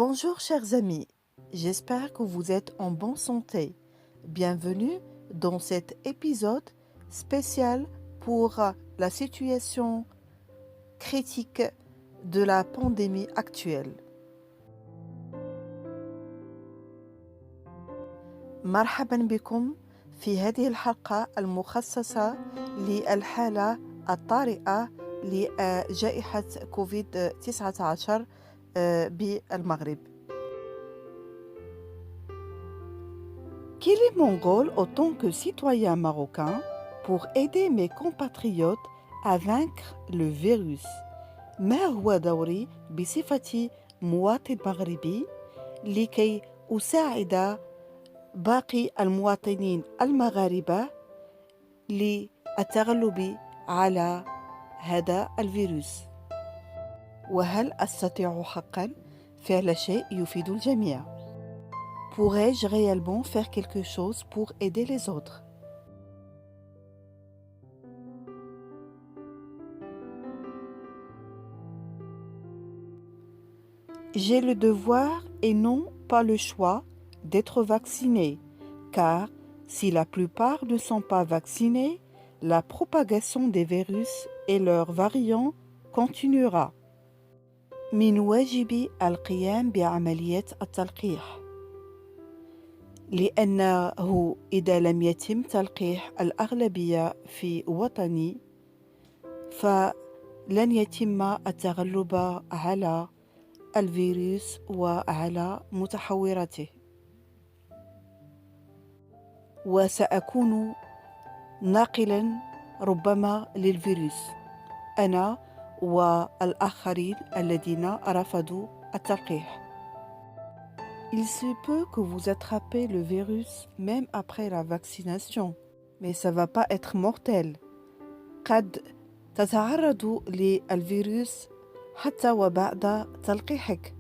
Bonjour chers amis, j'espère que vous êtes en bonne santé. Bienvenue dans cet épisode spécial pour la situation critique de la pandémie actuelle. مرحبا بكم في هذه الحلقة المخصصة للحالة الطارئة لجائحة كوفيد-19 بالمغرب. Qu'il est mongol autant que citoyen marocain pour aider mes compatriotes à vaincre le virus. ما هو دوري بصفتي مواطن مغربي لكي أساعد باقي المواطنين المغاربة للتغلب على هذا الفيروس؟ وهل أستطيع حقا فعل شيء يفيد الجميع؟ Pourrais-je réellement faire quelque chose pour aider les autres? J'ai le devoir et non pas le choix d'être vacciné, car si la plupart ne sont pas vaccinés, la propagation des virus et leurs variants continuera. من واجبي القيام بعملية التلقيح، لأنه إذا لم يتم تلقيح الأغلبية في وطني فلن يتم التغلب على الفيروس وعلى متحورته، وسأكون ناقلا ربما للفيروس أنا والآخرين الذين رفضوا التلقيح. Il se peut que vous attrapez le virus même après la vaccination, mais ça ne va pas être mortel. قد تتعرض للفيروس حتى وبعد تلقيحك،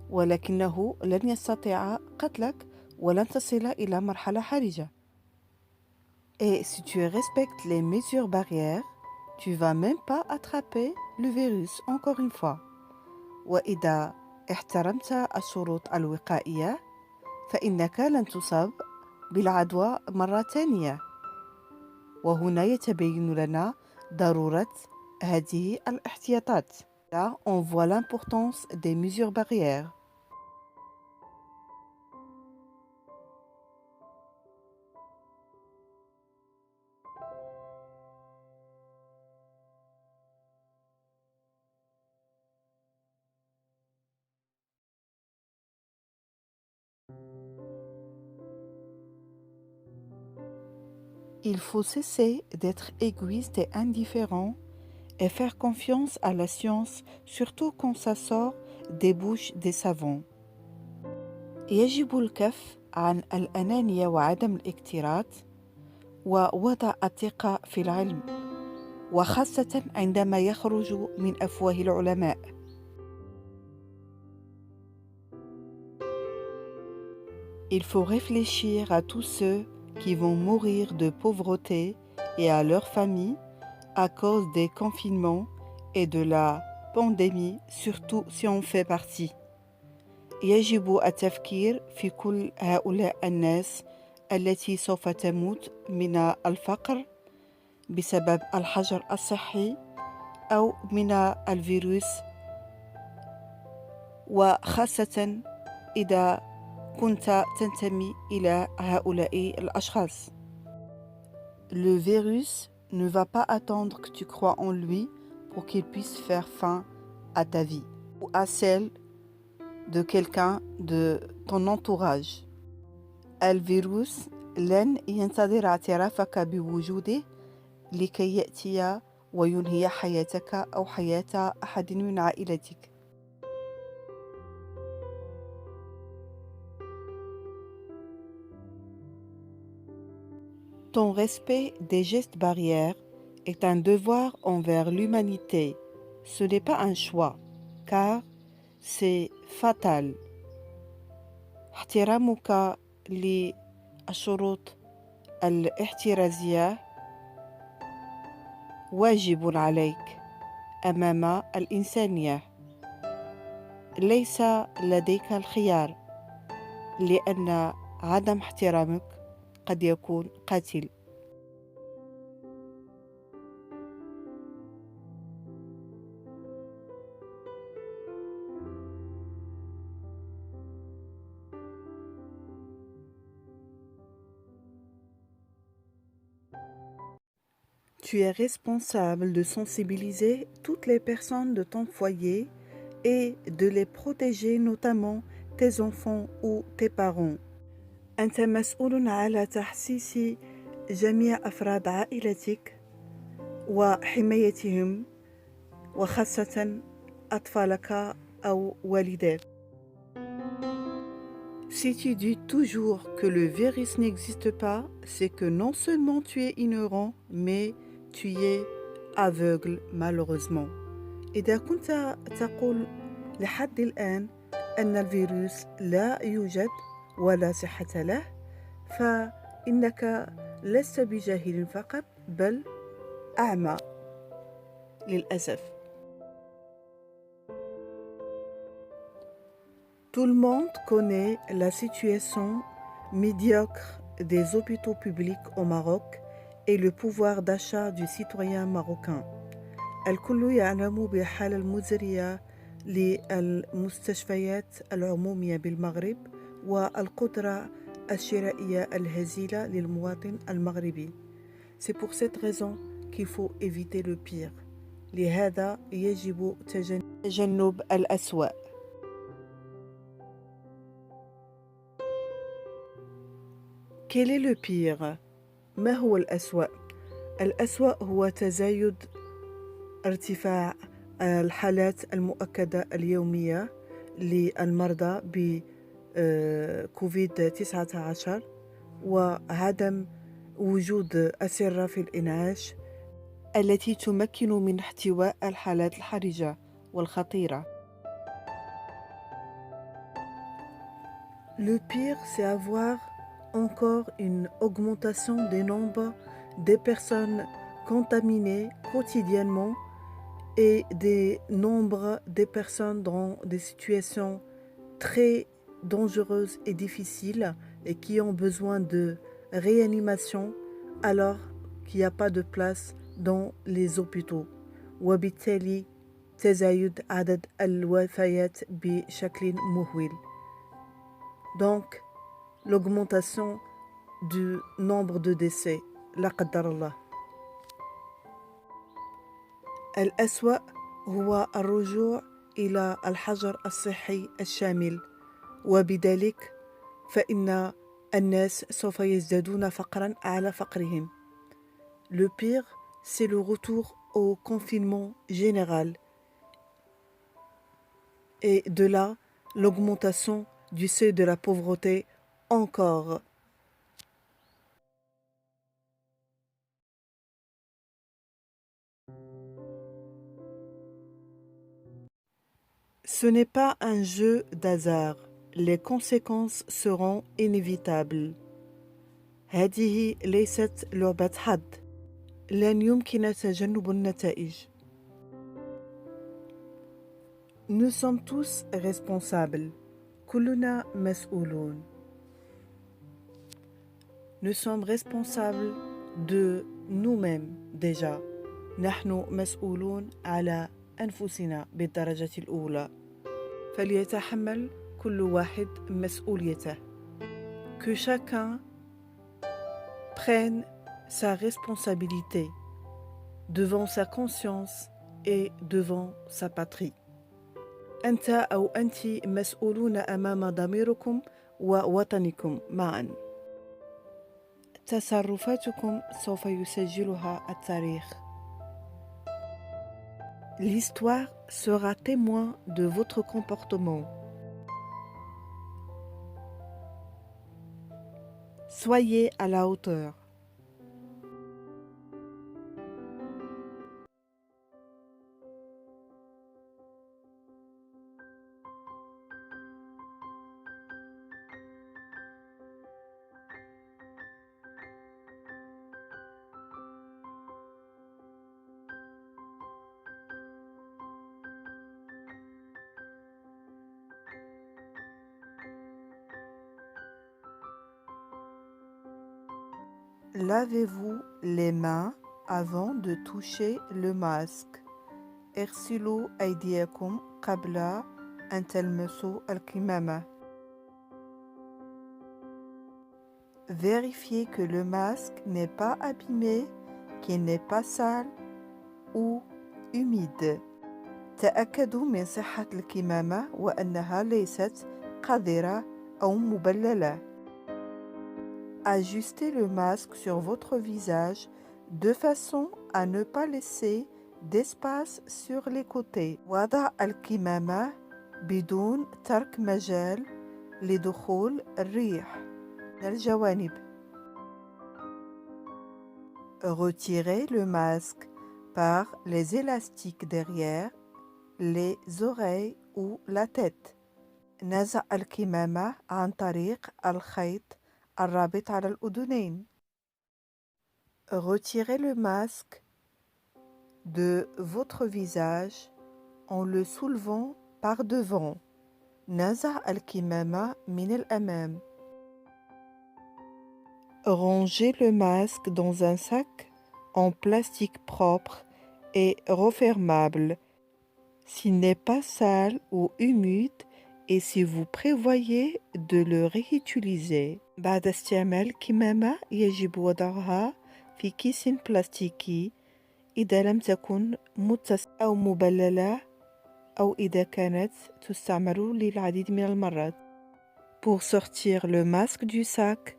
ولكنه لن يستطيع قتلك ولن تصل إلى مرحلة حرجة. Et si tu respectes les mesures barrières, tu vas même pas attraper le virus encore une fois. وإذا احترمت الشروط الوقائية فإنك لن تصاب بالعدوى مرة ثانية. وهنا يتبين لنا ضرورة هذه الاحتياطات. Là, on voit l'importance des mesures barrières. Il faut cesser d'être égoïste et indifférent et faire confiance à la science, surtout quand ça sort des bouches des savants. يجب الكف عن الأنانية وعدم الاكتراث ووضع الثقة في العلم، وخاصة عندما يخرج من أفواه العلماء. Il faut réfléchir à tous ceux qui vont mourir de pauvreté et à leurs familles à cause des confinements et de la pandémie, surtout si on fait partie. يجب التفكير في كل هؤلاء الناس التي سوف تموت من الفقر بسبب الحجر الصحي أو من الفيروس، وخاصة إذا كنت تنتمي إلى هؤلاء الأشخاص. Le virus ne va pas attendre que tu crois en lui pour qu'il puisse faire fin à ta vie ou à celle de quelqu'un de ton entourage. الفيروس لن ينتظر اعترافك بوجوده لكي يأتي وينهي حياتك أو حياة أحد من عائلتك. Ton respect des gestes barrières est un devoir envers l'humanité. Ce n'est pas un choix, car c'est fatal. احترامك للشروط الاحترازية واجب عليك أمام الإنسانية. ليس لديك الخيار، لأن عدم احترامك قد يكون قاتل. Tu es responsable de sensibiliser toutes les personnes de ton foyer et de les protéger, notamment tes enfants ou tes parents. أنت مسؤول على تحسيس جميع أفراد عائلتك وحمايتهم، وخاصة أطفالك أو والديك. Si tu dis toujours que le virus n'existe pas, c'est que non seulement tu es ignorant, mais tu es aveugle malheureusement. إذا كنت تقول لحد الآن أن الفيروس لا يوجد ولا صحة له، فإنك لست بجاهل فقط، بل أعمى للأسف. Tout le monde connaît la situation médiocre des hôpitaux publics au Maroc et le pouvoir d'achat du citoyen marocain. الكل يعلم بالحالة المزرية للمستشفيات العمومية بالمغرب والقدرة الشرائية الهزيلة للمواطن المغربي. C'est pour cette raison qu'il faut éviter le pire. لهذا يجب تجنب الأسوأ. Quel est le pire؟ ما هو الأسوأ؟ الأسوأ هو تزايد ارتفاع الحالات المؤكدة اليومية للمرضى بكوفيد 19 وعدم وجود أسرة في الإنعاش التي تمكن من احتواء الحالات الحرجة والخطيرة. Le pire, c'est avoir encore une augmentation des nombres des personnes contaminées quotidiennement et des nombres des personnes dans des situations très dangereuses et difficiles et qui ont besoin de réanimation alors qu'il n'y a pas de place dans les hôpitaux. وبالتالي تزايد عدد الوفيات بشكل مهول. Donc, l'augmentation du nombre de décès. لا قدر الله. الأسوأ هو الرجوع إلى الحجر الصحي الشامل، وبذلك فإن الناس سوف يزدادون فقرا على فقرهم. Le pire, c'est le retour au confinement général. Et de là, l'augmentation du seuil de la pauvreté encore. Ce n'est pas un jeu d'hasard. Les conséquences seront inévitables. هذه ليست لعبة حظ. لن يمكن تجنب النتائج. Nous sommes tous responsables. كلنا مسؤولون. Nous sommes responsables de nous-mêmes déjà. نحن مسؤولون على أنفسنا بالدرجة الأولى. فليتحمل كل واحد مسؤوليته. Que chacun prenne sa responsabilité devant sa conscience et devant sa patrie. أنت أو أنت مسؤولون أمام ضميركم ووطنكم معا. تصرفاتكم سوف يسجلها التاريخ. L'histoire sera témoin de votre comportement. Soyez à la hauteur. Lavez-vous les mains avant de toucher le masque. اغسلوا أيديكم قبل أن تلمسوا الكمامة. Vérifiez que le masque n'est pas abîmé, qu'il n'est pas sale ou humide. تأكدوا من صحة الكمامة وأنها ليست قذرة أو مبللة. Ajustez le masque sur votre visage de façon à ne pas laisser d'espace sur les côtés. وضع الكمامة بدون ترك مجال لدخول الريح من الجوانب. Retirez le masque par les élastiques derrière les oreilles ou la tête. نزع الكمامة عن طريق الخيط الرابط على الأذنين. Retirez le masque de votre visage en le soulevant par devant. نزع الكمامة من الأمام. Rangez le masque dans un sac en plastique propre et refermable s'il n'est pas sale ou humide et si vous prévoyez de le réutiliser. بعد استعمال كمامة يجب وضعها في كيس بلاستيكي إذا لم تكن متصلة أو مبللة أو إذا كانت تستعمل للعديد من المرات. Pour sortir le masque du sac,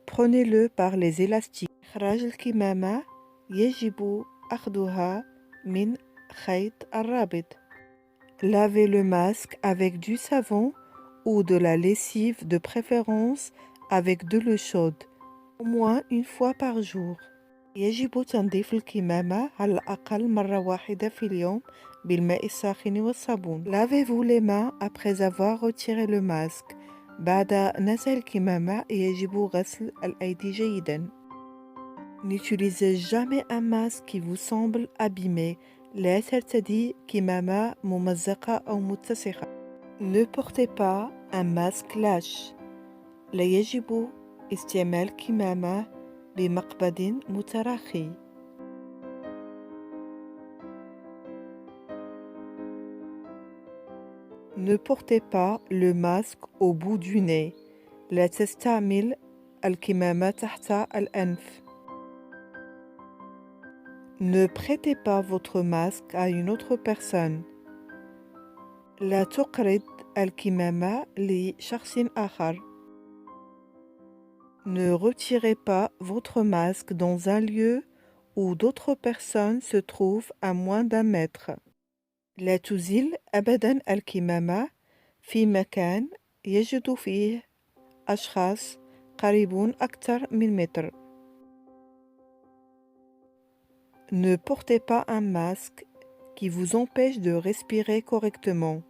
prenez-le par les élastiques. إخراج الكمامة يجب أخذها من خيط الرابط. Lavez le masque avec du savon ou de la lessive, de préférence avec de l'eau chaude, au moins une fois par jour. يجب تنظيف الكمامة على الأقل مرة واحدة في اليوم بالماء الساخن والصابون. Lavez-vous les mains après avoir retiré le masque. بعد نزع الكمامة يجب غسل الأيدي جيدا. N'utilisez jamais un masque qui vous semble abîmé. لا ترتدي كمامة ممزقة أو متسخة. Ne portez pas un masque lâche. لا يجب استعمال كمامة بمقبض متراخي. Ne portez pas le masque au bout du nez. لا تستعمل الكمامة تحت الأنف. Ne prêtez pas votre masque à une autre personne. لا تقرض الكمامة لشخص آخر. Ne retirez pas votre masque dans un lieu où d'autres personnes se trouvent à moins d'un mètre. لا تزل أبدا الكمامة في مكان يجد فيه أشخاص قريبون أكثر من متر. Ne portez pas un masque qui vous empêche de respirer correctement.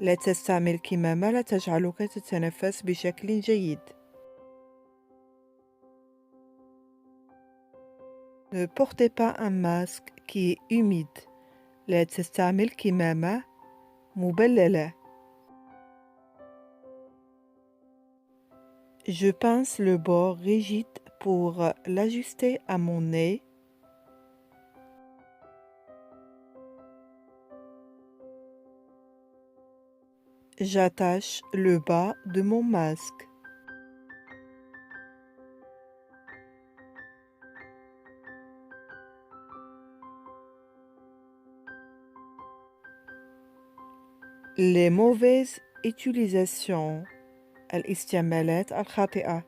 لا تستعمل كمامة لا تجعلك تتنفس بشكل جيد. Ne portez pas un masque qui est humide. لا تستعمل كمامة مبللة. Je pince le bord rigide pour l'ajuster à mon nez. J'attache le bas de mon masque. Les mauvaises utilisations. الاستعمالات الخاطئة.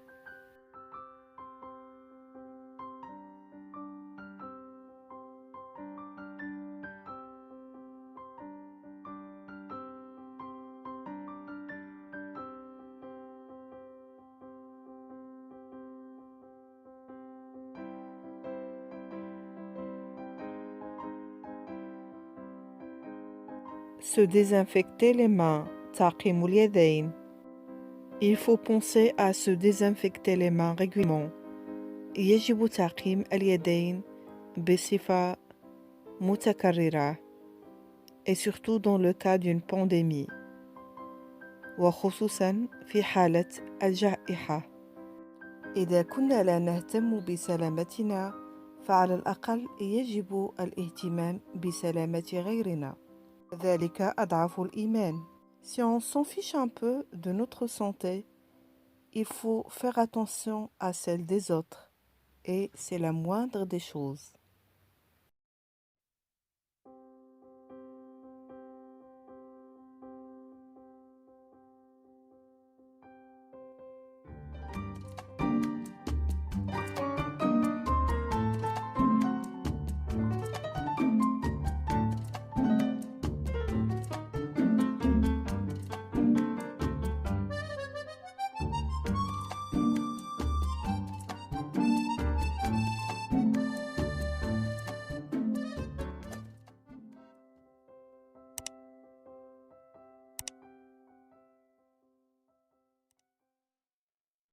Se désinfecter les mains. تعقيم اليدين. Il faut penser à se désinfecter les mains régulièrement. يجب تعقيم اليدين بصفة متكررة et surtout dans le cas d'une pandémie وخصوصا في حالة الجائحة. إذا كنا لا نهتم بسلامتنا فعلى الأقل يجب الاهتمام بسلامة غيرنا. ذلك أضعف الإيمان. Si on s'en fiche un peu de notre santé, il faut faire attention à celle des autres et c'est la moindre des choses.